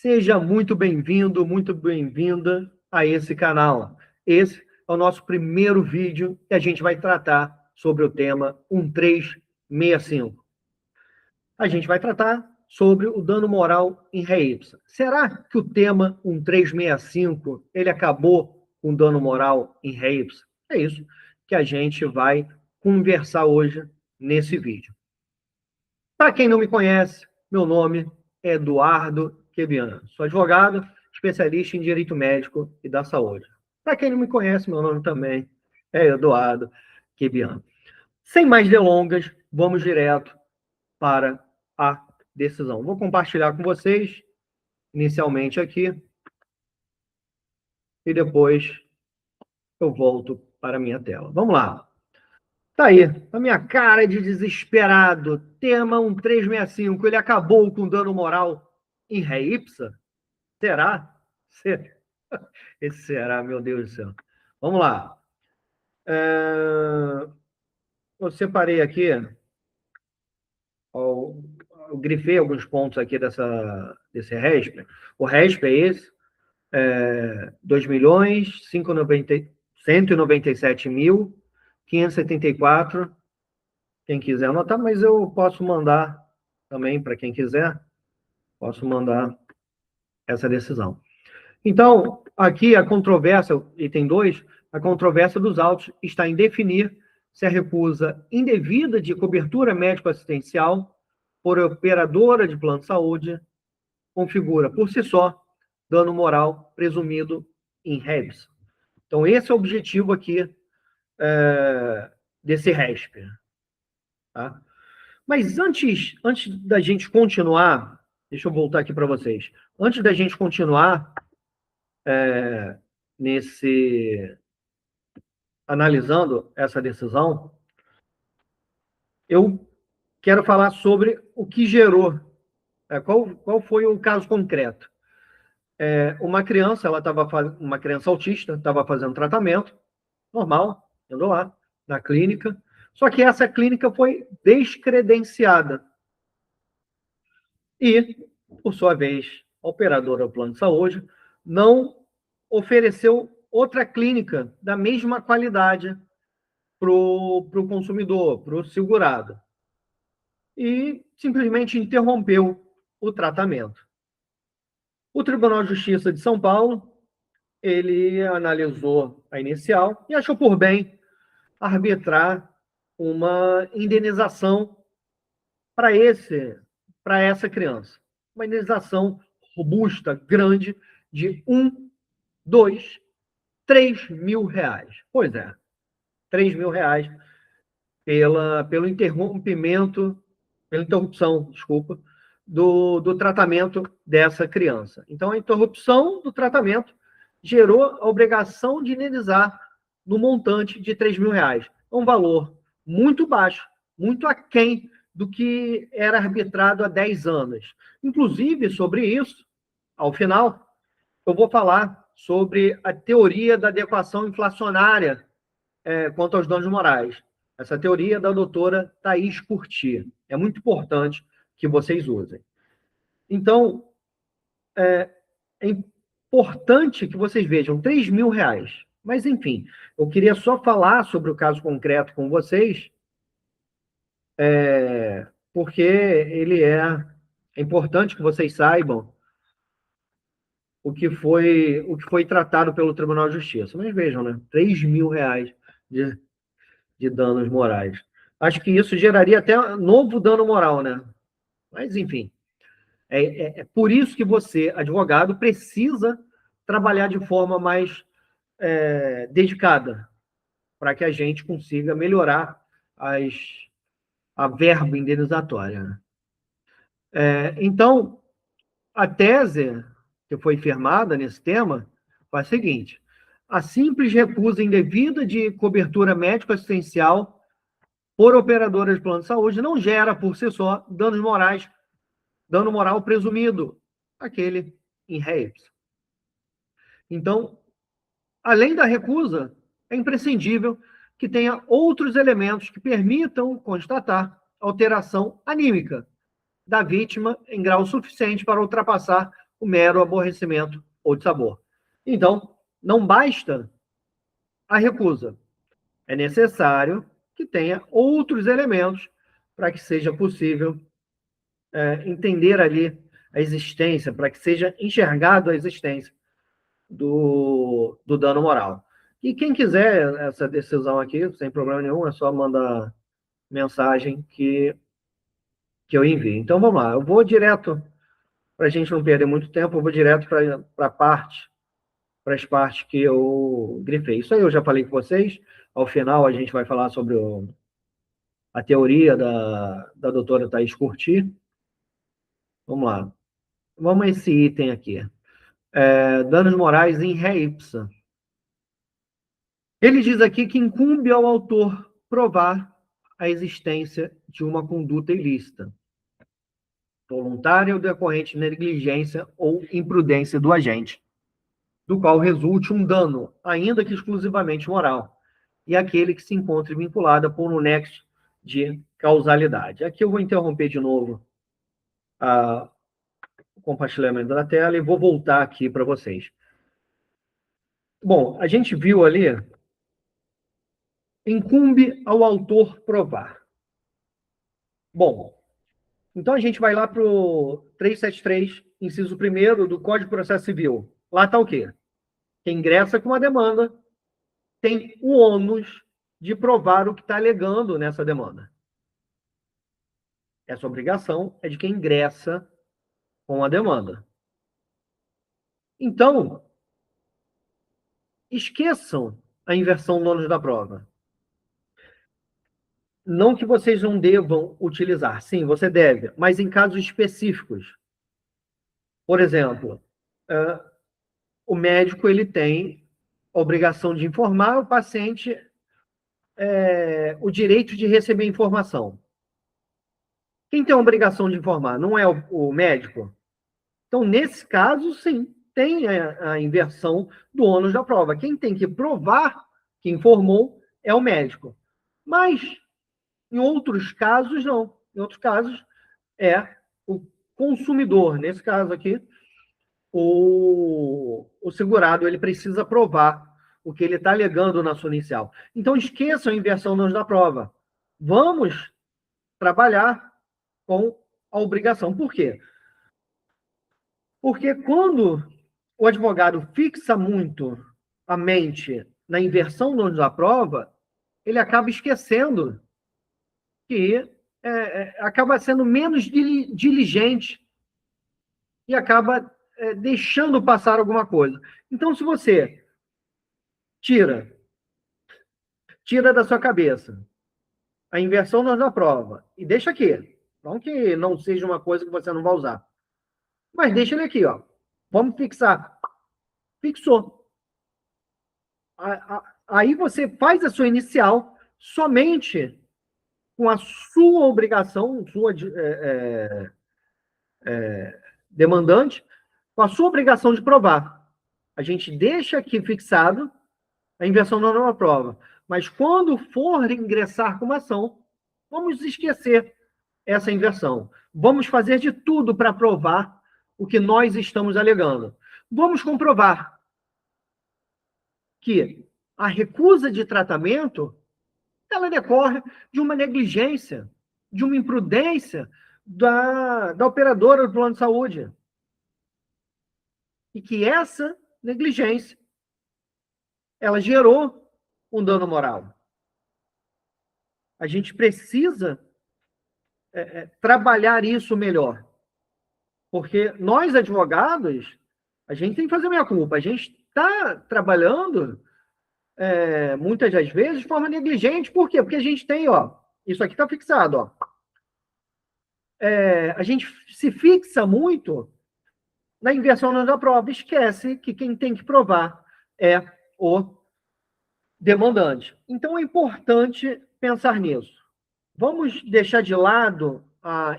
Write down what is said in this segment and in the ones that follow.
Seja muito bem-vindo, muito bem-vinda a esse canal. Esse é o nosso primeiro vídeo que a gente vai tratar sobre o tema 1365. A gente vai tratar sobre o dano moral em ré Y. Será que o tema 1365 ele acabou com dano moral em ré Y? É isso que a gente vai conversar hoje nesse vídeo. Para quem não me conhece, meu nome é Eduardo Quebiano. Sou advogado, especialista em direito médico e da saúde. Para quem não me conhece, meu nome também é Eduardo Quebiano. Sem mais delongas, vamos direto para a decisão. Vou compartilhar com vocês, inicialmente aqui, e depois eu volto para a minha tela. Vamos lá. Tá aí, a minha cara de desesperado. Tema 1365, ele acabou com dano moral em ré Y? Será? Esse será, meu Deus do céu. Vamos lá. Eu separei aqui, eu grifei alguns pontos aqui desse RESP. O RESP é esse, 2.197.574. Quem quiser anotar, mas eu posso mandar também para quem quiser, posso mandar essa decisão. Então, aqui a controvérsia, item 2, a controvérsia dos autos está em definir se a recusa indevida de cobertura médico-assistencial por operadora de plano de saúde configura, por si só, dano moral presumido em ré Y. Então, esse é o objetivo aqui desse RESP. Tá? Mas antes da gente continuar, deixa eu voltar aqui para vocês. Antes da gente continuar analisando essa decisão, eu quero falar sobre o que gerou, qual foi o caso concreto. Uma criança, uma criança autista, estava fazendo tratamento normal, indo lá na clínica, só que essa clínica foi descredenciada. E, por sua vez, a operadora do plano de saúde não ofereceu outra clínica da mesma qualidade para o consumidor, para o segurado. E simplesmente interrompeu o tratamento. O Tribunal de Justiça de São Paulo, ele analisou a inicial e achou por bem arbitrar uma indenização para essa criança. Uma indenização robusta, grande, de 1, 2, 3 mil reais. Pois é, 3 mil reais pela interrupção, desculpa, do tratamento dessa criança. Então, a interrupção do tratamento gerou a obrigação de indenizar no montante de 3 mil reais. Um valor muito baixo, muito aquém do que era arbitrado há 10 anos. Inclusive, sobre isso, ao final, eu vou falar sobre a teoria da adequação inflacionária quanto aos danos morais. Essa teoria é da doutora Thaís Curti. É muito importante que vocês usem. Então, é importante que vocês vejam 3 mil reais. Mas, enfim, eu queria só falar sobre o caso concreto com vocês, porque ele é importante que vocês saibam o que foi tratado pelo Tribunal de Justiça. Mas vejam, né? 3 mil reais de danos morais. Acho que isso geraria até novo dano moral, né? Mas, enfim, é por isso que você, advogado, precisa trabalhar de forma mais dedicada, para que a gente consiga melhorar a verba indenizatória. Então, a tese que foi firmada nesse tema foi a seguinte: a simples recusa indevida de cobertura médico-assistencial por operadora de plano de saúde não gera, por si só, danos morais, dano moral presumido, aquele em ré Y. Então, além da recusa, é imprescindível que tenha outros elementos que permitam constatar alteração anímica da vítima em grau suficiente para ultrapassar o mero aborrecimento ou dissabor. Então, não basta a recusa. É necessário que tenha outros elementos para que seja possível entender ali a existência, para que seja enxergado a existência do dano moral. E quem quiser essa decisão aqui, sem problema nenhum, é só mandar mensagem que eu envio. Então, vamos lá. Eu vou direto, para a gente não perder muito tempo, eu vou direto para as partes que eu grifei. Isso aí eu já falei com vocês. Ao final, a gente vai falar sobre a teoria da doutora Thais Curti. Vamos lá. Vamos a esse item aqui. Danos morais em ré ipsa. Ele diz aqui que incumbe ao autor provar a existência de uma conduta ilícita, voluntária ou decorrente de negligência ou imprudência do agente, do qual resulte um dano, ainda que exclusivamente moral, e aquele que se encontre vinculado por um nexo de causalidade. Aqui eu vou interromper de novo o compartilhamento da tela e vou voltar aqui para vocês. Bom, a gente viu ali, incumbe ao autor provar. Bom, então a gente vai lá para o 373, inciso 1º do Código de Processo Civil. Lá está o quê? Quem ingressa com uma demanda tem o ônus de provar o que está alegando nessa demanda. Essa obrigação é de quem ingressa com a demanda. Então, esqueçam a inversão do ônus da prova. Não que vocês não devam utilizar. Sim, você deve, mas em casos específicos. Por exemplo, o médico ele tem a obrigação de informar o paciente o direito de receber informação. Quem tem a obrigação de informar? Não é o médico? Então, nesse caso, sim, tem a inversão do ônus da prova. Quem tem que provar que informou é o médico. Mas, em outros casos, não. Em outros casos, é o consumidor. Nesse caso aqui, o segurado ele precisa provar o que ele está alegando na sua inicial. Então, esqueçam a inversão do ônus da prova. Vamos trabalhar com a obrigação. Por quê? Porque quando o advogado fixa muito a mente na inversão do ônus da prova, ele acaba esquecendo que acaba sendo menos diligente e acaba deixando passar alguma coisa. Então, se você tira da sua cabeça a inversão do ônus da prova e deixa aqui, não que não seja uma coisa que você não vai usar, mas deixa ele aqui, ó. Vamos fixar. Fixou. Aí você faz a sua inicial somente com a sua obrigação, sua demandante, com a sua obrigação de provar. A gente deixa aqui fixado a inversão da nova prova. Mas quando for ingressar com uma ação, vamos esquecer essa inversão. Vamos fazer de tudo para provar o que nós estamos alegando. Vamos comprovar que a recusa de tratamento ela decorre de uma negligência, de uma imprudência da operadora do plano de saúde. E que essa negligência ela gerou um dano moral. A gente precisa trabalhar isso melhor. Porque nós, advogados, a gente tem que fazer meia culpa. A gente está trabalhando, muitas das vezes, de forma negligente. Por quê? Porque a gente tem, ó, isso aqui está fixado, ó. A gente se fixa muito na inversão da prova, esquece que quem tem que provar é o demandante. Então, é importante pensar nisso. Vamos deixar de lado a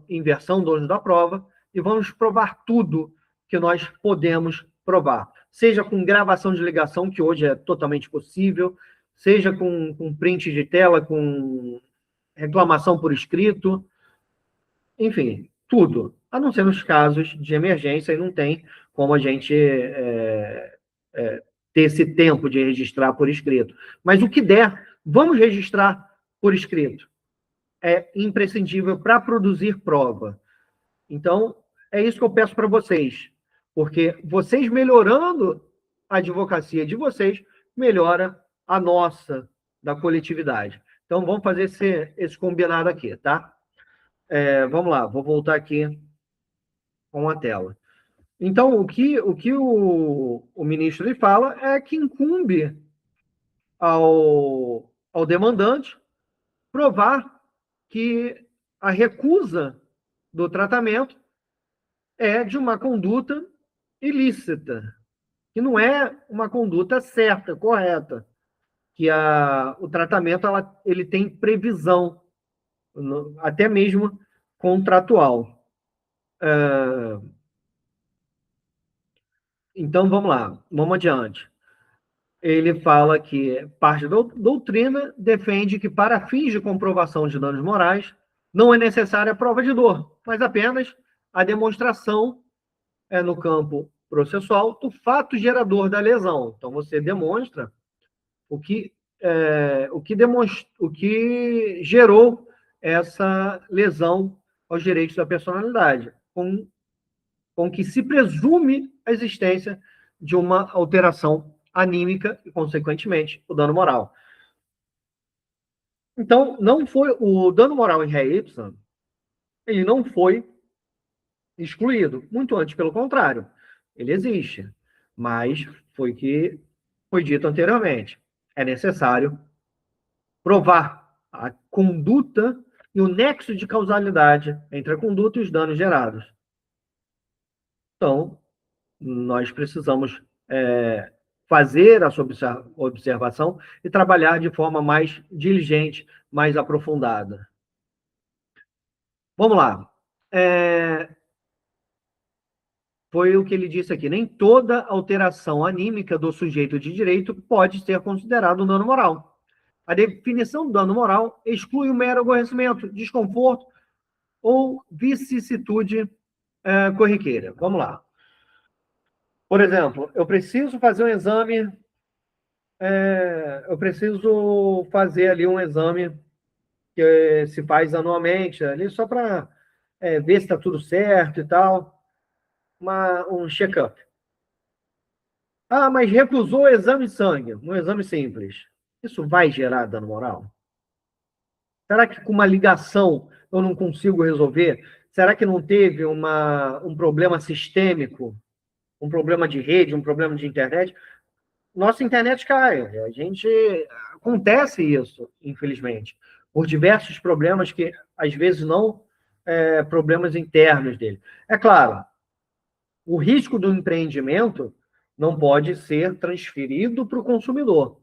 inversão do ônus da prova e vamos provar tudo que nós podemos provar. Seja com gravação de ligação, que hoje é totalmente possível, seja com print de tela, com reclamação por escrito, enfim, tudo. a não ser nos casos de emergência, e não tem como a gente ter esse tempo de registrar por escrito. Mas o que der, vamos registrar por escrito. É imprescindível para produzir prova. Então, é isso que eu peço para vocês, porque vocês melhorando a advocacia de vocês, melhora a nossa, da coletividade. Então, vamos fazer esse combinado aqui, tá? Vamos lá, vou voltar aqui com a tela. Então, o ministro ele fala é que incumbe ao demandante provar que a recusa do tratamento é de uma conduta ilícita, que não é uma conduta certa, correta, que o tratamento ele tem previsão, até mesmo contratual. Então, vamos lá, vamos adiante. Ele fala que parte da doutrina defende que, para fins de comprovação de danos morais, não é necessária a prova de dor, mas apenas a demonstração no campo processual do fato gerador da lesão. Então, você demonstra o que gerou essa lesão aos direitos da personalidade, com que se presume a existência de uma alteração anímica e, consequentemente, o dano moral. Então, não foi o dano moral em ré ipsa, ele não foi excluído, muito antes, pelo contrário, ele existe, mas foi que foi dito anteriormente. É necessário provar a conduta e o nexo de causalidade entre a conduta e os danos gerados. Então, nós precisamos fazer essa observação e trabalhar de forma mais diligente, mais aprofundada. Vamos lá. Foi o que ele disse aqui. Nem toda alteração anímica do sujeito de direito pode ser considerada um dano moral. A definição do dano moral exclui o mero aborrecimento, desconforto ou vicissitude corriqueira. Vamos lá. Por exemplo, eu preciso fazer um exame, ali um exame que se faz anualmente, ali só para ver se está tudo certo e tal, um check-up. Ah, mas recusou o exame de sangue, um exame simples. Isso vai gerar dano moral? Será que com uma ligação eu não consigo resolver? Será que não teve um problema sistêmico, um problema de rede, um problema de internet? Nossa internet cai. Acontece isso, infelizmente, por diversos problemas que, às vezes, não problemas internos dele. É claro, o risco do empreendimento não pode ser transferido para o consumidor.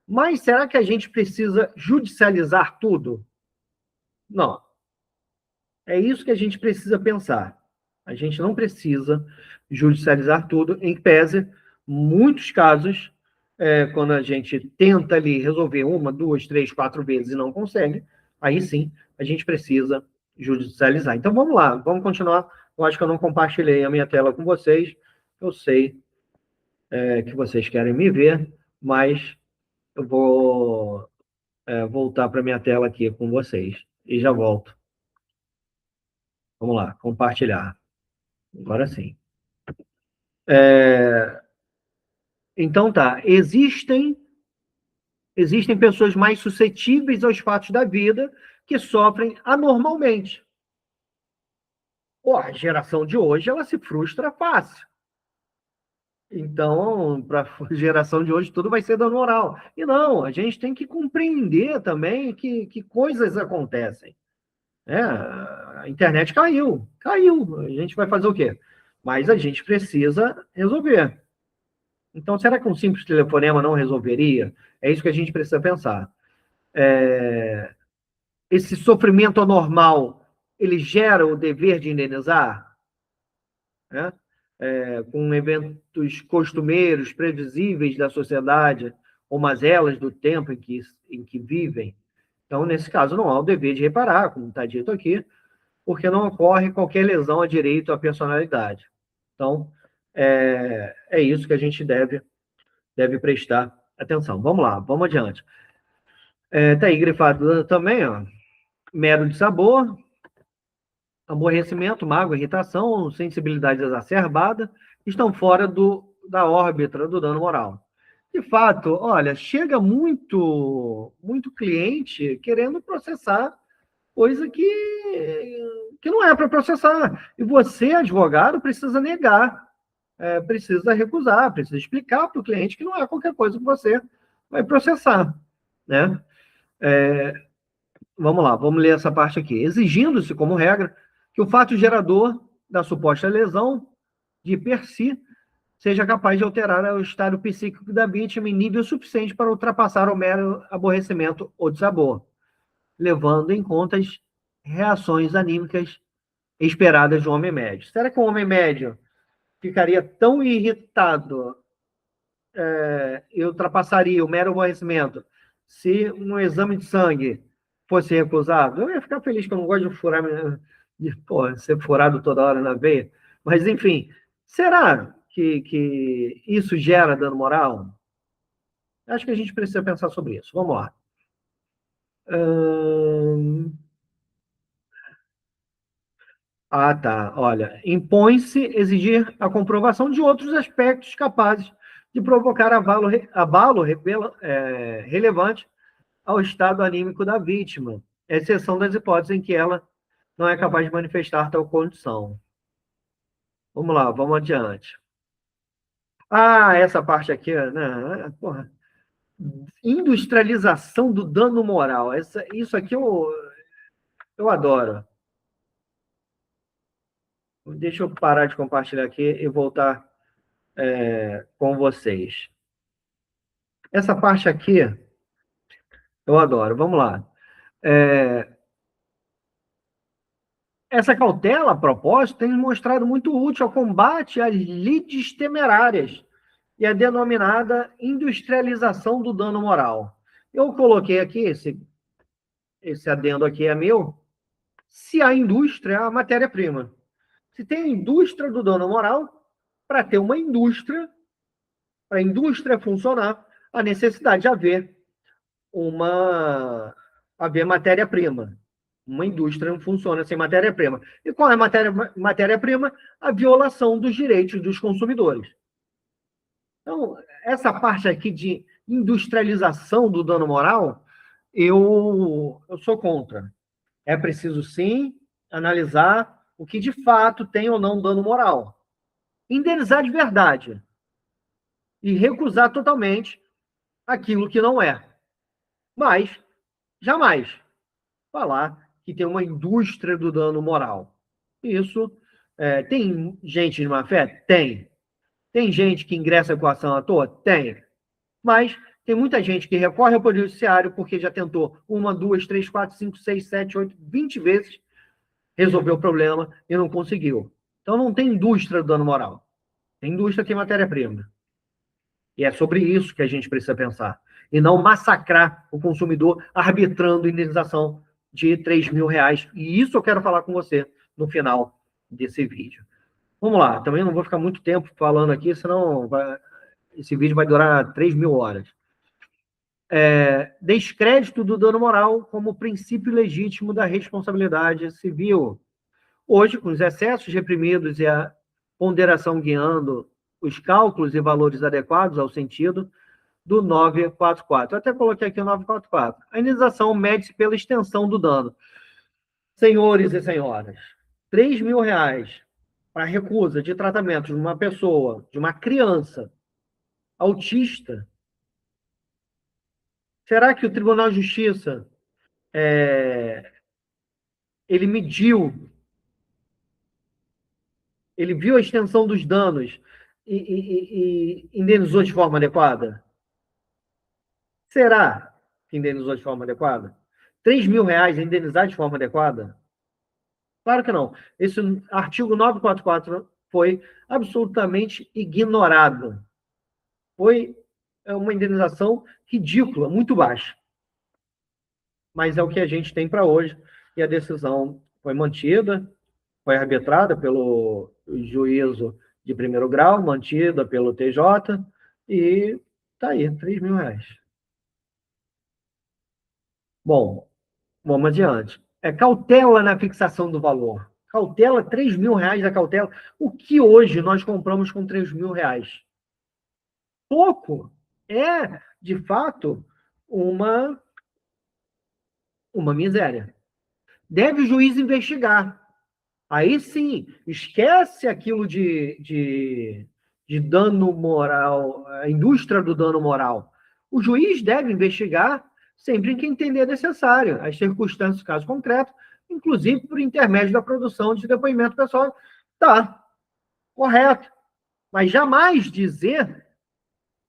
Mas será que a gente precisa judicializar tudo? Não. É isso que a gente precisa pensar. A gente não precisa judicializar tudo, em pese, muitos casos, quando a gente tenta ali resolver 1, 2, 3, 4 vezes e não consegue, aí sim a gente precisa judicializar. Então vamos lá, vamos continuar. Eu acho que eu não compartilhei a minha tela com vocês. Eu sei que vocês querem me ver, mas eu vou voltar para a minha tela aqui com vocês e já volto. Vamos lá, compartilhar. Agora sim. Então tá, existem pessoas mais suscetíveis aos fatos da vida que sofrem anormalmente. A geração de hoje, ela se frustra fácil. Então, para a geração de hoje, tudo vai ser dano moral. E não, a gente tem que compreender também que coisas acontecem. A internet caiu. A gente vai fazer o quê? Mas a gente precisa resolver. Então, será que um simples telefonema não resolveria? É isso que a gente precisa pensar. Esse sofrimento anormal, ele gera o dever de indenizar? Com eventos costumeiros, previsíveis da sociedade, ou mazelas do tempo em que vivem. Então, nesse caso, não há o dever de reparar, como está dito aqui. porque não ocorre qualquer lesão a direito à personalidade. Então, é isso que a gente deve prestar atenção. Vamos lá, vamos adiante. Tá aí grifado também, ó, mero de sabor, aborrecimento, mágoa, irritação, sensibilidade exacerbada, estão fora da órbita do dano moral. De fato, olha, chega muito cliente querendo processar coisa que não é para processar. E você, advogado, precisa negar, precisa recusar, precisa explicar para o cliente que não é qualquer coisa que você vai processar, né? Vamos lá, vamos ler essa parte aqui. Exigindo-se, como regra, que o fato gerador da suposta lesão, de per si, seja capaz de alterar o estado psíquico da vítima em nível suficiente para ultrapassar o mero aborrecimento ou dissabor, levando em conta as reações anímicas esperadas de um homem médio. Será que um homem médio ficaria tão irritado e ultrapassaria o mero aborrecimento se um exame de sangue fosse recusado? Eu ia ficar feliz, que eu não gosto de furar, ser furado toda hora na veia. Mas, enfim, será que isso gera dano moral? Acho que a gente precisa pensar sobre isso. Vamos lá. Tá. Olha, impõe-se exigir a comprovação de outros aspectos capazes de provocar abalo relevante ao estado anímico da vítima, exceção das hipóteses em que ela não é capaz de manifestar tal condição. Vamos lá, vamos adiante. Essa parte aqui, né? Porra. Industrialização do dano moral. Isso aqui eu adoro. Deixa eu parar de compartilhar aqui e voltar com vocês. Essa parte aqui eu adoro. Vamos lá. Essa cautela, a propósito, tem mostrado muito útil ao combate às lides temerárias e a denominada industrialização do dano moral. Eu coloquei aqui, esse adendo aqui é meu, se a indústria é a matéria-prima. Se tem a indústria do dano moral, para ter uma indústria, para a indústria funcionar, a necessidade de haver matéria-prima. Uma indústria não funciona sem matéria-prima. E qual é a matéria-prima? A violação dos direitos dos consumidores. Então, essa parte aqui de industrialização do dano moral, eu sou contra. É preciso, sim, analisar o que de fato tem ou não dano moral. Indenizar de verdade. E recusar totalmente aquilo que não é. Mas, jamais falar que tem uma indústria do dano moral. Isso, tem gente de má fé? Tem. Tem gente que ingressa com a ação à toa? Tem. Mas tem muita gente que recorre ao Poder Judiciário porque já tentou 1, 2, 3, 4, 5, 6, 7, 8, 20 vezes resolver o problema e não conseguiu. Então não tem indústria do dano moral. Tem indústria, tem matéria-prima. E é sobre isso que a gente precisa pensar. E não massacrar o consumidor arbitrando indenização de R$3.000. E isso eu quero falar com você no final desse vídeo. Vamos lá, também não vou ficar muito tempo falando aqui, senão esse vídeo vai durar 3.000 horas. Descrédito do dano moral como princípio legítimo da responsabilidade civil. Hoje, com os excessos reprimidos e a ponderação guiando os cálculos e valores adequados ao sentido do 944. Eu até coloquei aqui o 944. A indenização mede-se pela extensão do dano. Senhores e senhoras, R$3.000 para recusa de tratamento de uma pessoa, de uma criança autista. Será que o Tribunal de Justiça ele viu a extensão dos danos e indenizou de forma adequada? Será que indenizou de forma adequada? R$3.000 indenizar de forma adequada? Claro que não. Esse artigo 944 foi absolutamente ignorado. Foi uma indenização ridícula, muito baixa. Mas é o que a gente tem para hoje e a decisão foi mantida, foi arbitrada pelo juízo de primeiro grau, mantida pelo TJ, e está aí, R$ 3.000. Bom, vamos adiante. É cautela na fixação do valor. Cautela, R$ 3.000 da cautela. O que hoje nós compramos com R$ 3.000? Pouco. É, de fato, uma miséria. Deve o juiz investigar. Aí sim, esquece aquilo de dano moral, a indústria do dano moral. O juiz deve investigar sempre que entender necessário, as circunstâncias do caso concreto, inclusive por intermédio da produção de depoimento pessoal. Tá, correto. Mas jamais dizer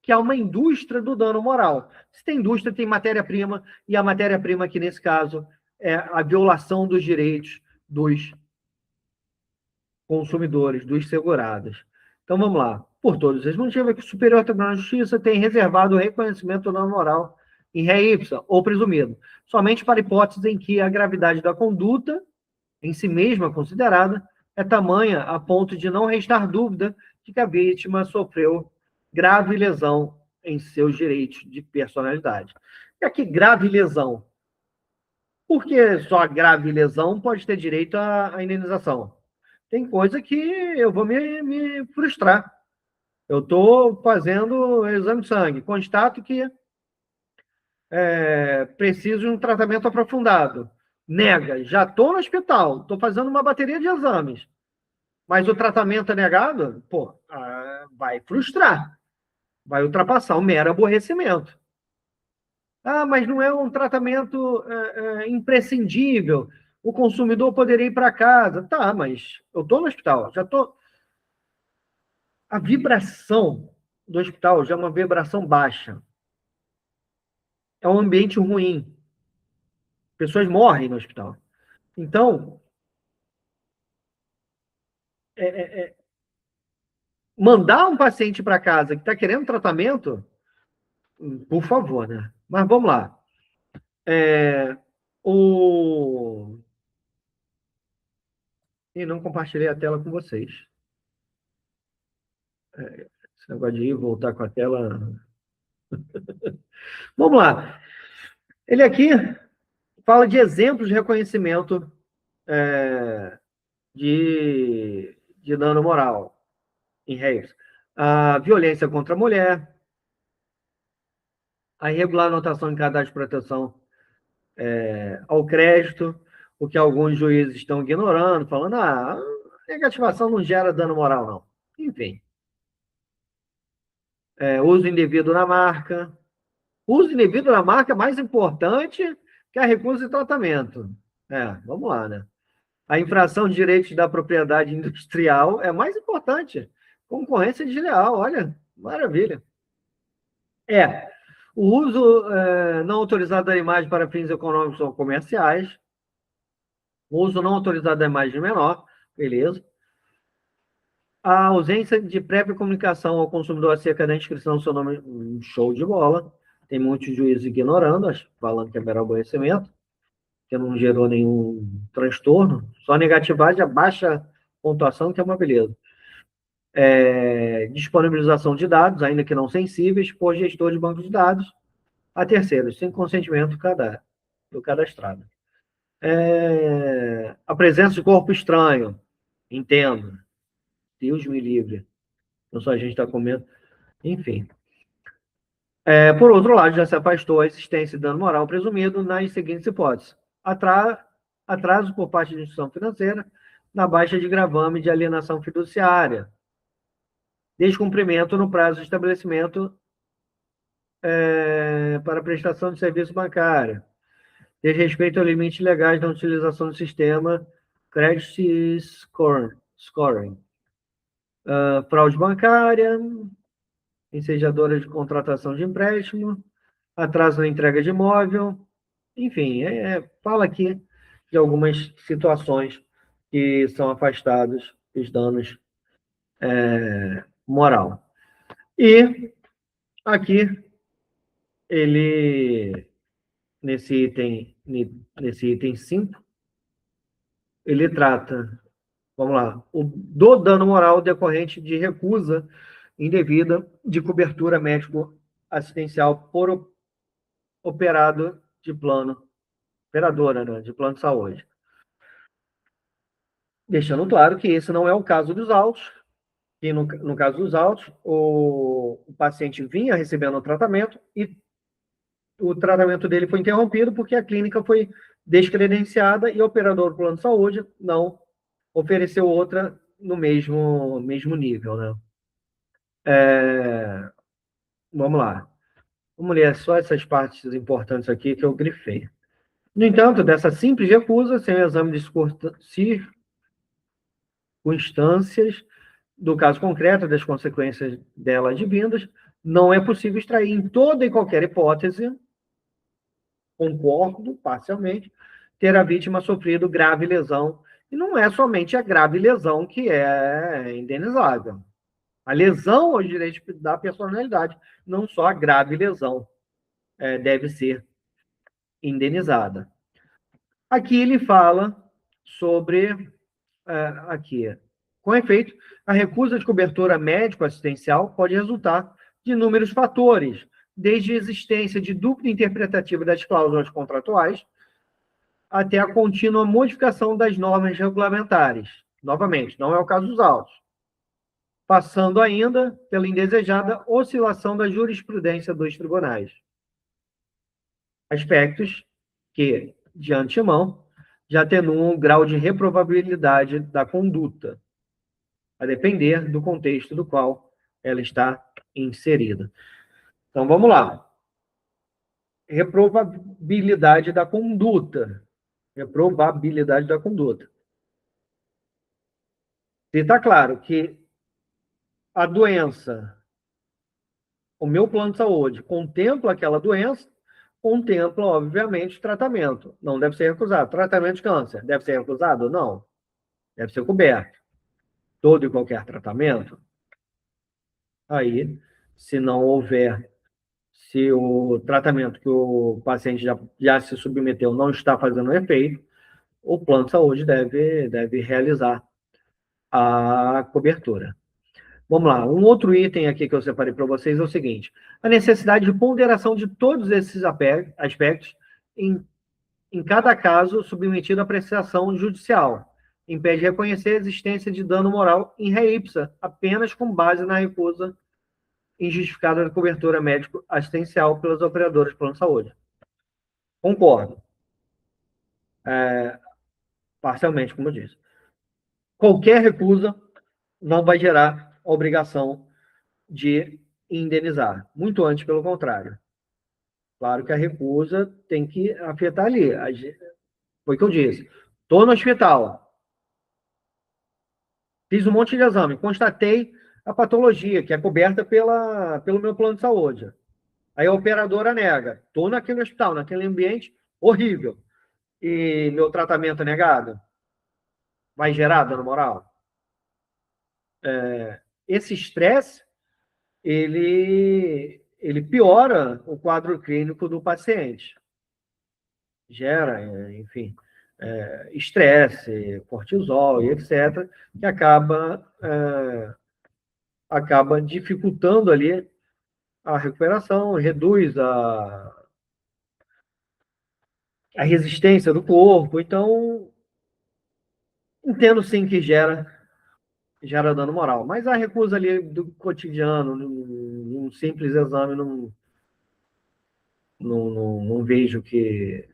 que há uma indústria do dano moral. Se tem indústria, tem matéria-prima, e a matéria-prima aqui, nesse caso, é a violação dos direitos dos consumidores, dos segurados. Então, vamos lá. Por todos esses motivos, que o Superior Tribunal de Justiça tem reservado o reconhecimento do dano moral em ré ipsa, ou presumido, somente para hipóteses em que a gravidade da conduta, em si mesma considerada, é tamanha a ponto de não restar dúvida de que a vítima sofreu grave lesão em seus direitos de personalidade. E aqui, grave lesão. Por que só grave lesão pode ter direito à indenização? Tem coisa que eu vou me frustrar. Eu estou fazendo exame de sangue, constato que preciso de um tratamento aprofundado. Nega, já estou no hospital, estou fazendo uma bateria de exames, mas o tratamento é negado, vai frustrar, vai ultrapassar o mero aborrecimento. Ah, mas não é um tratamento imprescindível. O consumidor poderia ir para casa. Tá, mas eu estou no hospital, já estou. A vibração do hospital já é uma vibração baixa. É um ambiente ruim. Pessoas morrem no hospital. Então, mandar um paciente para casa que está querendo tratamento, por favor, né? Mas vamos lá. O... E não compartilhei a tela com vocês. Esse negócio de ir voltar com a tela. Vamos lá. Ele aqui fala de exemplos de reconhecimento de dano moral em réis. A violência contra a mulher, a irregular anotação em cadastro de proteção ao crédito, o que alguns juízes estão ignorando, falando, negativação não gera dano moral, não. Enfim. Uso indevido na marca. Uso indevido na marca é mais importante que a recusa de tratamento. Vamos lá, né? A infração de direitos da propriedade industrial é mais importante. Concorrência desleal, olha, maravilha. O uso não autorizado da imagem para fins econômicos ou comerciais. O uso não autorizado da imagem de menor, beleza. A ausência de prévia comunicação ao consumidor acerca da inscrição do seu nome, show de bola. Tem muitos juízes ignorando, falando que é mero aborrecimento, que não gerou nenhum transtorno. Só negativar já baixa pontuação, que é uma beleza. Disponibilização de dados, ainda que não sensíveis, por gestor de banco de dados. A terceira, sem consentimento do cadastrado. A presença de corpo estranho, entendo. Deus me livre. Não só a gente está comendo. Enfim. Por outro lado, já se afastou a existência de dano moral presumido nas seguintes hipóteses. Atraso por parte da instituição financeira na baixa de gravame de alienação fiduciária. Descumprimento no prazo de estabelecimento para prestação de serviço bancário. Desrespeito aos limites legais da utilização do sistema Credit Scoring. Fraude bancária, ensejadora de contratação de empréstimo, atraso na entrega de imóvel, enfim, fala aqui de algumas situações que são afastados os danos moral. E aqui, ele, nesse item 5, ele trata, vamos lá, do dano moral decorrente de recusa indevida de cobertura médico-assistencial por operado de plano, operadora, né, de plano de saúde. Deixando claro que esse não é o caso dos autos, que no caso dos autos, o paciente vinha recebendo o tratamento e o tratamento dele foi interrompido porque a clínica foi descredenciada e o operador do plano de saúde não ofereceu outra no mesmo nível, né? Vamos lá. Vamos ler só essas partes importantes aqui que eu grifei. No entanto, dessa simples recusa, sem o exame de circunstâncias do caso concreto, das consequências dela advindas, não é possível extrair em toda e qualquer hipótese, concordo parcialmente, ter a vítima sofrido grave lesão. E não é somente a grave lesão que é indenizável. A lesão aos direitos da personalidade, não só a grave lesão, deve ser indenizada. Aqui ele fala sobre, aqui, com efeito, a recusa de cobertura médico-assistencial pode resultar de inúmeros fatores, desde a existência de dúvida interpretativa das cláusulas contratuais até a contínua modificação das normas regulamentares. Novamente, não é o caso dos autos. Passando ainda pela indesejada oscilação da jurisprudência dos tribunais. Aspectos que, de antemão, já atenuam o grau de reprovabilidade da conduta, a depender do contexto do qual ela está inserida. Então, vamos lá. Reprovabilidade da conduta. Reprovabilidade da conduta. Se está claro que a doença, o meu plano de saúde contempla aquela doença, contempla, obviamente, o tratamento. Não deve ser recusado. Tratamento de câncer deve ser recusado? Não. Deve ser coberto. Todo e qualquer tratamento. Aí, se não houver, se o tratamento que o paciente já se submeteu não está fazendo efeito, o plano de saúde deve realizar a cobertura. Vamos lá, um outro item aqui que eu separei para vocês é o seguinte: a necessidade de ponderação de todos esses aspectos em cada caso submetido à apreciação judicial. Impede reconhecer a existência de dano moral em re ipsa, apenas com base na recusa injustificada da cobertura médico-assistencial pelas operadoras de plano de saúde. Concordo. Parcialmente, como eu disse. Qualquer recusa não vai gerar obrigação de indenizar. Muito antes, pelo contrário. Claro que a recusa tem que afetar ali. Foi o que eu disse. Estou no hospital. Fiz um monte de exame. Constatei a patologia, que é coberta pelo meu plano de saúde. Aí a operadora nega. Estou naquele hospital, naquele ambiente horrível. E meu tratamento é negado. Vai gerar dano moral? Esse estresse, ele piora o quadro clínico do paciente. Gera, enfim, estresse, cortisol e etc., que acaba dificultando ali a recuperação, reduz a resistência do corpo. Então, entendo sim que gera dano moral. Mas a recusa ali do cotidiano, num simples exame, não vejo que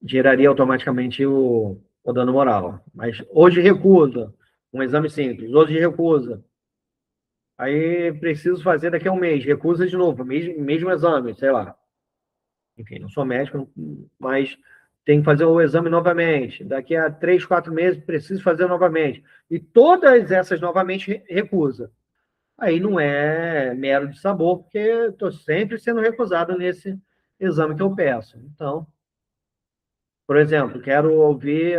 geraria automaticamente o dano moral. Mas hoje recusa, um exame simples, hoje recusa. Aí preciso fazer daqui a um mês, recusa de novo, mesmo exame, sei lá. Enfim, não sou médico, mas tem que fazer o exame novamente. Daqui a 3, 4 meses, preciso fazer novamente. E todas essas novamente recusa. Aí não é mero de sabor, porque estou sempre sendo recusado nesse exame que eu peço. Então, por exemplo, quero ouvir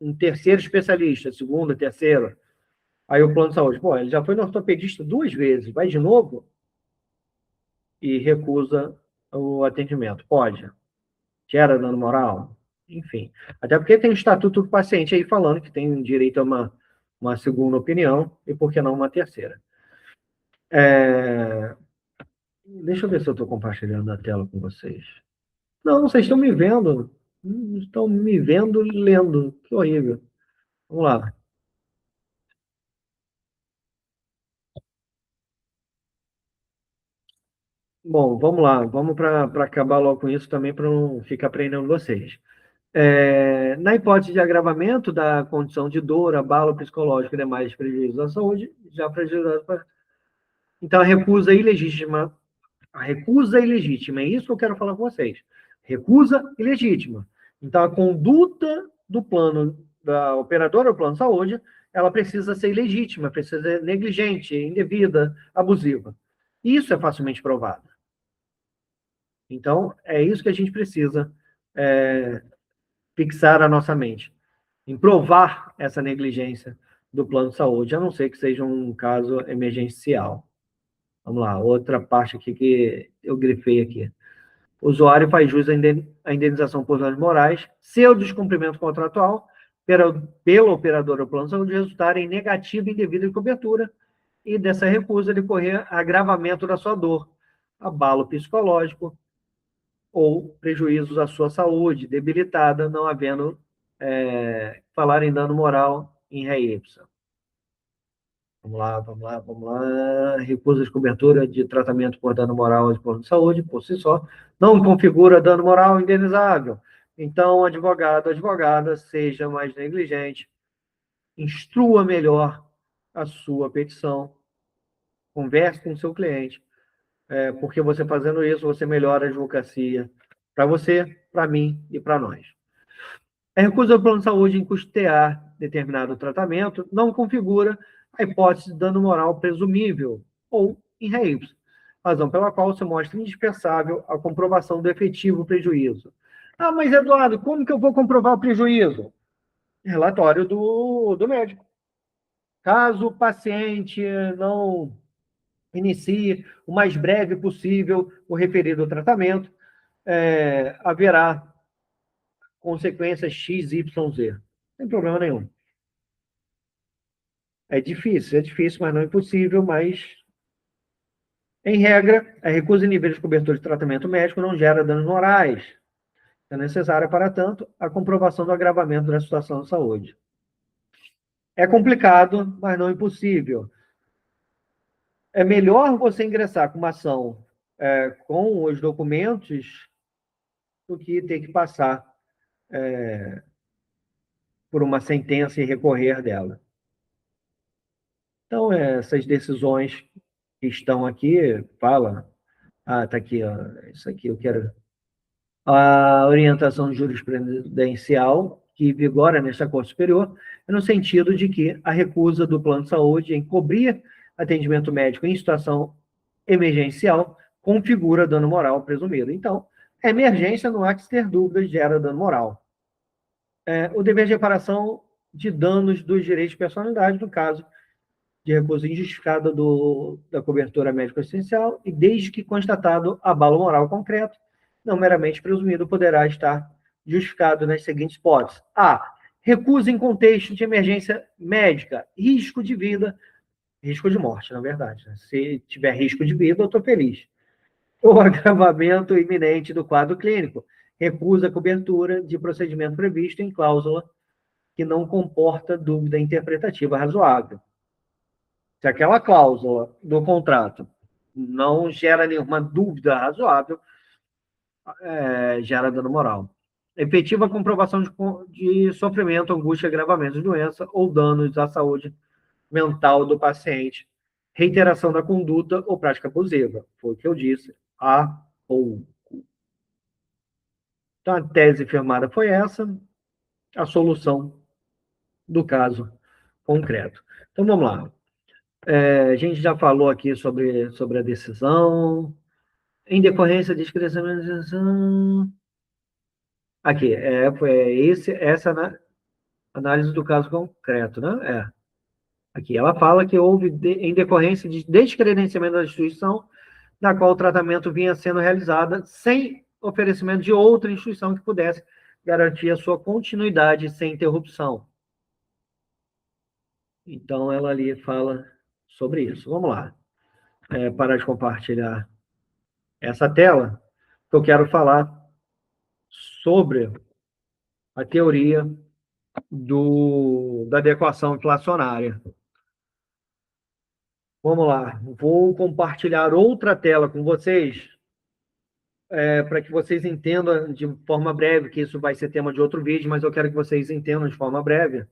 um terceiro especialista, segundo, terceiro. Aí o plano de saúde, pô, ele já foi no ortopedista 2 vezes, vai de novo e recusa o atendimento. Pode. gera dano moral? Enfim, até porque tem o estatuto do paciente aí falando que tem direito a uma segunda opinião e por que não uma terceira. Deixa eu ver se eu estou compartilhando a tela com vocês. Não, vocês estão me vendo. Estão me vendo e lendo. Que horrível. Vamos lá. Bom, vamos lá. Vamos para acabar logo com isso também, para não ficar prendendo vocês. Na hipótese de agravamento da condição de dor, abalo psicológico e demais prejuízos à saúde, já prejudicado. Então, a recusa ilegítima, é isso que eu quero falar com vocês. Recusa ilegítima. Então, a conduta do plano, da operadora do plano de saúde, ela precisa ser ilegítima, precisa ser negligente, indevida, abusiva. Isso é facilmente provado. Então, é isso que a gente precisa fixar a nossa mente, em provar essa negligência do plano de saúde, a não ser que seja um caso emergencial. Vamos lá, outra parte aqui que eu grifei aqui. O usuário faz jus à indenização por danos morais se o descumprimento contratual pela operadora do plano de saúde resultar em negativa e indevida de cobertura e dessa recusa decorrer agravamento da sua dor, abalo psicológico ou prejuízos à sua saúde debilitada, não havendo falar em dano moral em ré ipsa. Vamos lá, vamos lá, vamos lá. Recusa de cobertura de tratamento por dano moral de plano de saúde, por si só, não configura dano moral indenizável. Então, advogado, advogada, seja mais negligente, instrua melhor a sua petição, converse com o seu cliente, porque você fazendo isso, você melhora a advocacia para você, para mim e para nós. A recusa do plano de saúde em custear determinado tratamento não configura a hipótese de dano moral presumível, ou em ré ipsa, razão pela qual se mostra indispensável a comprovação do efetivo prejuízo. Ah, mas Eduardo, como que eu vou comprovar o prejuízo? Relatório do médico. Caso o paciente não inicie o mais breve possível o referido tratamento, haverá consequências X, Y, Z. Não tem problema nenhum. É difícil, mas não é impossível, mas, em regra, a recusa em nível de cobertura de tratamento médico não gera danos morais. É necessária, para tanto, a comprovação do agravamento da situação de saúde. É complicado, mas não impossível. É melhor você ingressar com uma ação com os documentos do que ter que passar por uma sentença e recorrer dela. Então, essas decisões que estão aqui, fala... Ah, está aqui, ó, isso aqui eu quero... A orientação jurisprudencial que vigora nesta Corte Superior é no sentido de que a recusa do plano de saúde em cobrir atendimento médico em situação emergencial configura dano moral presumido. Então, a emergência, não há que ter dúvidas, gera dano moral. O dever de reparação de danos dos direitos de personalidade, no caso de recusa injustificada da cobertura médico-essencial, e desde que constatado abalo moral concreto, não meramente presumido, poderá estar justificado nas seguintes hipóteses. A. Recusa em contexto de emergência médica, risco de vida, risco de morte, na verdade. Né? Se tiver risco de vida, eu estou feliz. Ou agravamento iminente do quadro clínico. Recusa a cobertura de procedimento previsto em cláusula que não comporta dúvida interpretativa razoável. Se aquela cláusula do contrato não gera nenhuma dúvida razoável, gera dano moral. Efetiva comprovação de sofrimento, angústia, agravamento de doença ou danos à saúde mental do paciente. Reiteração da conduta ou prática abusiva. Foi o que eu disse há pouco. Então, a tese firmada foi essa, a solução do caso concreto. Então, vamos lá. A gente já falou aqui sobre a decisão. Em decorrência de discriminação... Aqui, foi essa análise do caso concreto, né? Aqui, ela fala que houve, em decorrência de descredenciamento da instituição, na qual o tratamento vinha sendo realizado sem oferecimento de outra instituição que pudesse garantir a sua continuidade sem interrupção. Então, ela ali fala sobre isso. Vamos lá. Parar de compartilhar essa tela, que eu quero falar sobre a teoria da adequação inflacionária. Vamos lá. Vou compartilhar outra tela com vocês, para que vocês entendam de forma breve, que isso vai ser tema de outro vídeo, mas eu quero que vocês entendam de forma breve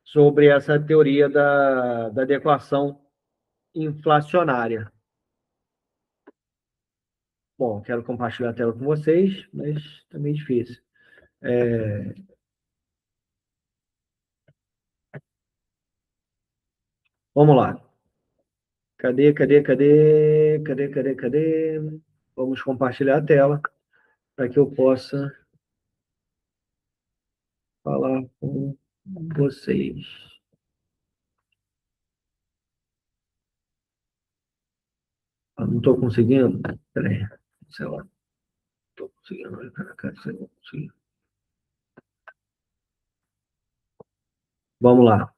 sobre essa teoria da adequação inflacionária. Bom, quero compartilhar a tela com vocês, mas está meio difícil. Vamos lá. Cadê? Vamos compartilhar a tela para que eu possa falar com vocês. Não estou conseguindo? Peraí, sei lá. Estou conseguindo. Vamos lá.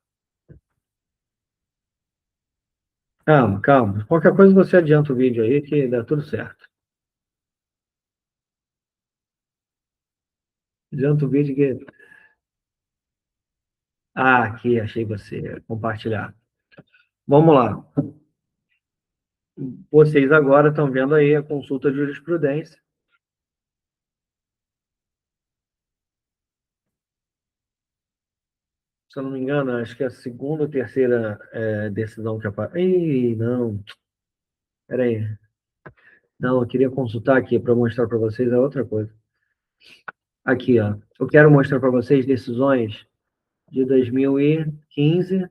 Calma. Qualquer coisa você adianta o vídeo aí que dá tudo certo. Adianta o vídeo que... aqui, achei você. Compartilhar. Vamos lá. Vocês agora estão vendo aí a consulta de jurisprudência. Se eu não me engano, acho que é a segunda ou terceira decisão que aparece. Ih, não. Peraí. Não, eu queria consultar aqui para mostrar para vocês a outra coisa. Aqui, ó. Eu quero mostrar para vocês decisões de 2015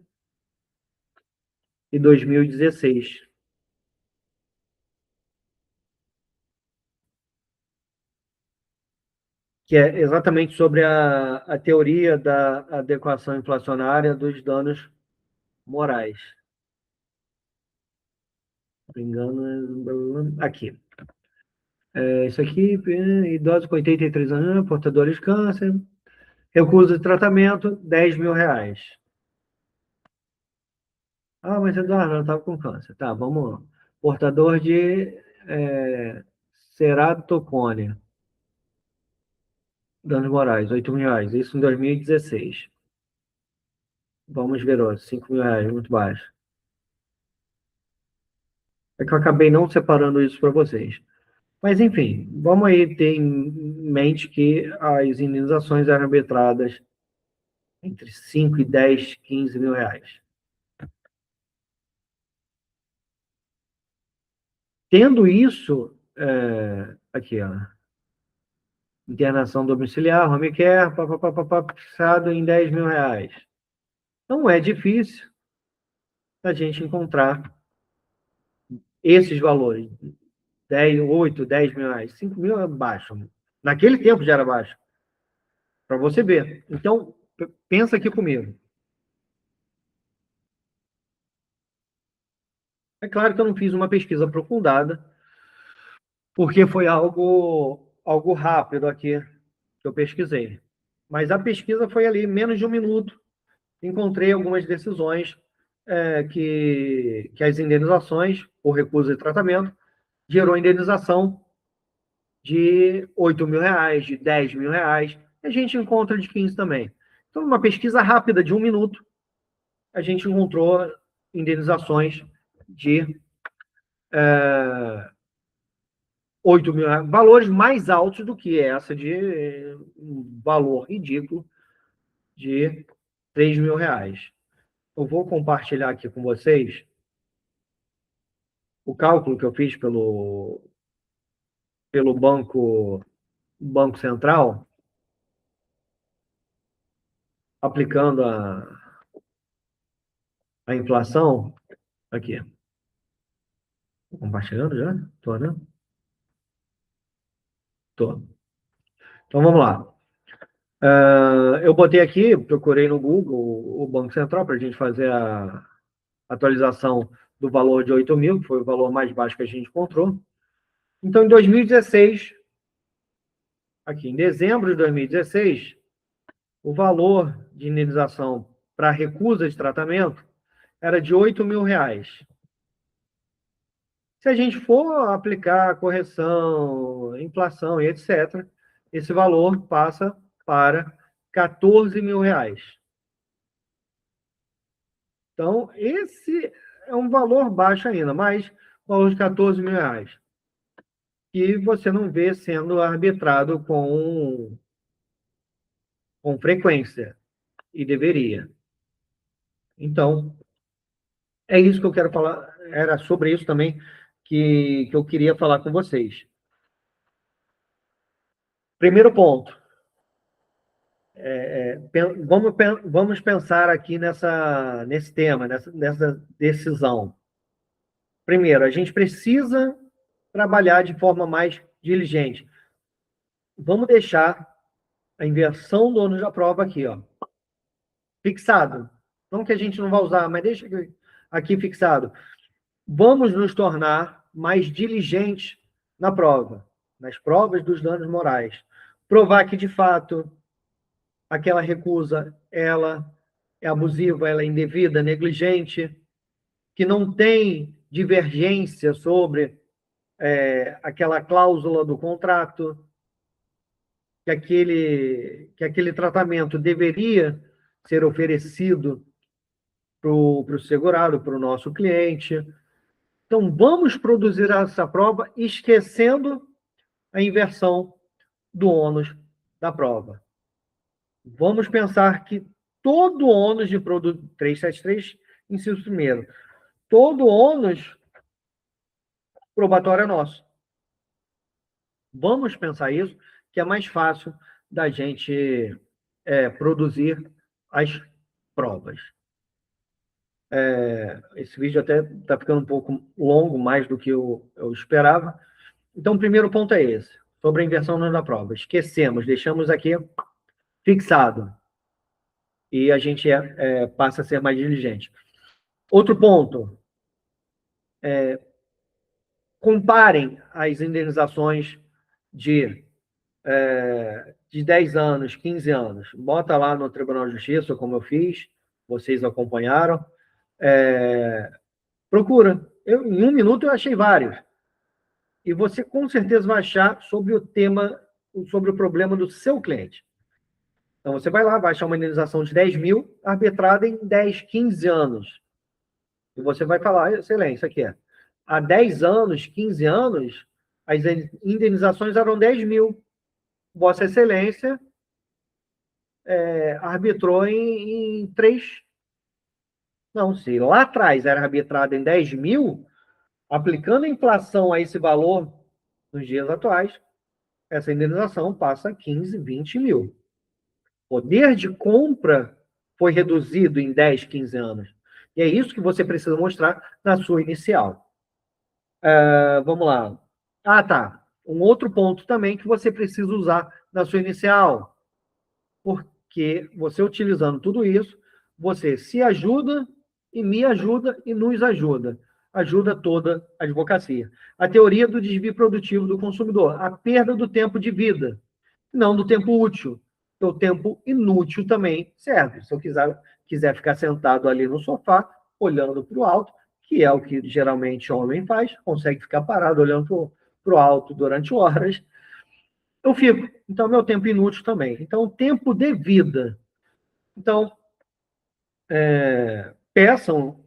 e 2016. Que é exatamente sobre a teoria da adequação inflacionária dos danos morais. Se não me engano, aqui. Isso aqui, idosos com 83 anos, portadores de câncer, recusa de tratamento, R$10.000. Mas Eduardo, eu estava com câncer. Tá, vamos lá. Portador de ceratocone, danos morais, R$8.000. Isso em 2016. Vamos ver hoje, R$5.000, muito baixo. É que eu acabei não separando isso para vocês. Mas, enfim, vamos aí ter em mente que as indenizações eram arbitradas entre 5 e 10, 15 mil reais. Tendo isso, aqui, ó, internação domiciliar, home care, fixado em R$10.000. Não é difícil a gente encontrar esses valores. 10, 8, 10 mil reais. 5 mil é baixo. Naquele tempo já era baixo. Para você ver. Então, pensa aqui comigo. É claro que eu não fiz uma pesquisa aprofundada, porque foi algo rápido aqui que eu pesquisei. Mas a pesquisa foi ali, menos de um minuto. Encontrei algumas decisões que as indenizações por recusa de tratamento gerou indenização de R$8.000, de R$10.000. A gente encontra de 15 também. Então, uma pesquisa rápida de um minuto, a gente encontrou indenizações de R$8.000, valores mais altos do que essa de um valor ridículo de R$3.000. Eu vou compartilhar aqui com vocês o cálculo que eu fiz pelo Banco Central, aplicando a inflação. Aqui. Estou compartilhando já? Estou, né? Estou. Então, vamos lá. Eu botei aqui, procurei no Google o Banco Central para a gente fazer a atualização do valor de 8 mil, que foi o valor mais baixo que a gente encontrou. Então, em 2016, aqui, em dezembro de 2016, o valor de indenização para recusa de tratamento era de R$ 8.000. Se a gente for aplicar correção, inflação e etc., esse valor passa para R$ 14.000. Então, esse é um valor baixo ainda, mas valor de R$ 14.000, que você não vê sendo arbitrado com frequência, e deveria. Então, é isso que eu quero falar, era sobre isso também que eu queria falar com vocês. Primeiro ponto, vamos pensar aqui nesse tema, nessa decisão. Primeiro, a gente precisa trabalhar de forma mais diligente. Vamos deixar a inversão do ônus da prova aqui, ó, fixado. Não que a gente não vai usar, mas deixa aqui fixado. Vamos nos tornar mais diligentes na prova, nas provas dos danos morais. Provar que, de fato, aquela recusa, ela é abusiva, ela é indevida, negligente, que não tem divergência sobre aquela cláusula do contrato, que aquele tratamento deveria ser oferecido para o segurado, para o nosso cliente. Então, vamos produzir essa prova esquecendo a inversão do ônus da prova. Vamos pensar que todo ônus de produto 373, inciso primeiro, todo ônus probatório é nosso. Vamos pensar isso, que é mais fácil da gente produzir as provas. Esse vídeo até está ficando um pouco longo, mais do que eu esperava. Então, o primeiro ponto é esse, sobre a inversão da prova. Esquecemos, deixamos aqui fixado. E a gente passa a ser mais diligente. Outro ponto, comparem as indenizações de 10 anos, 15 anos. Bota lá no Tribunal de Justiça, como eu fiz, vocês acompanharam. Procura. Em 1 minuto eu achei vários. E você com certeza vai achar sobre o tema, sobre o problema do seu cliente. Então você vai lá, vai achar uma indenização de 10 mil, arbitrada em 10, 15 anos. E você vai falar, excelente, isso aqui é. Há 10 anos, 15 anos, as indenizações eram 10 mil. Vossa Excelência arbitrou em 3. Não, se lá atrás era arbitrado em 10 mil, aplicando a inflação a esse valor nos dias atuais, essa indenização passa a 15, 20 mil. O poder de compra foi reduzido em 10, 15 anos. E é isso que você precisa mostrar na sua inicial. Vamos lá. Tá. Um outro ponto também que você precisa usar na sua inicial. Porque você utilizando tudo isso, você se ajuda e me ajuda e nos ajuda. Ajuda toda a advocacia. A teoria do desvio produtivo do consumidor. A perda do tempo de vida, não do tempo útil. O tempo inútil também serve. Se eu quiser ficar sentado ali no sofá, olhando para o alto, que é o que geralmente o homem faz, consegue ficar parado olhando para o alto durante horas, eu fico. Então, meu tempo inútil também. Então, tempo de vida. Então, peçam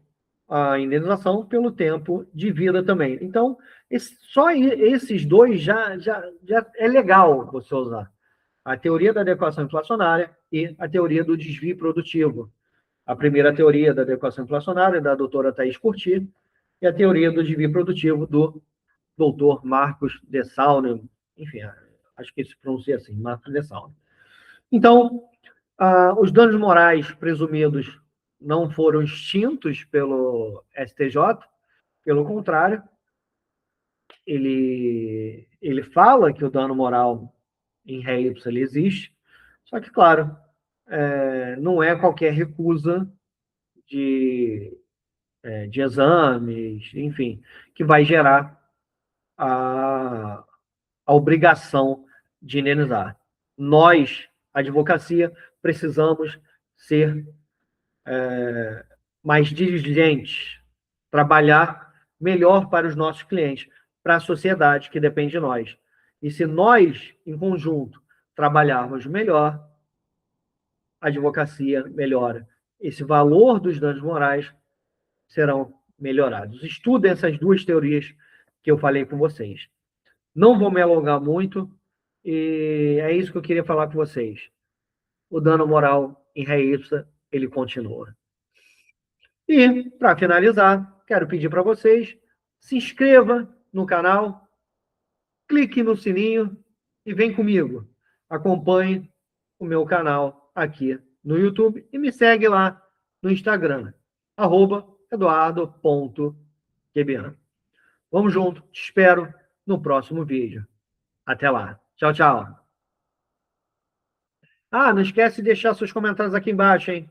a indenização pelo tempo de vida também. Então, só esses dois já é legal você usar. A teoria da adequação inflacionária e a teoria do desvio produtivo. A primeira teoria da adequação inflacionária, da doutora Thais Curti, e a teoria do desvio produtivo do doutor Marcos de Saune. Enfim, acho que se pronuncia assim, Marcos de Saune. Então, os danos morais presumidos não foram extintos pelo STJ, pelo contrário, ele fala que o dano moral em ré ipsa ele existe, só que, claro, não é qualquer recusa de exames, enfim, que vai gerar a obrigação de indenizar. Nós, advocacia, precisamos ser mais diligentes, trabalhar melhor para os nossos clientes, para a sociedade que depende de nós. E se nós, em conjunto, trabalharmos melhor, a advocacia melhora. Esse valor dos danos morais serão melhorados. Estudem essas duas teorias que eu falei com vocês. Não vou me alongar muito, e é isso que eu queria falar com vocês. O dano moral em ré ipsa, ele continua. E, para finalizar, quero pedir para vocês, se inscreva no canal, clique no sininho e vem comigo. Acompanhe o meu canal aqui no YouTube e me segue lá no Instagram, @eduardo.quebiano. Vamos junto, te espero no próximo vídeo. Até lá. Tchau, tchau. Ah, não esquece de deixar seus comentários aqui embaixo, hein?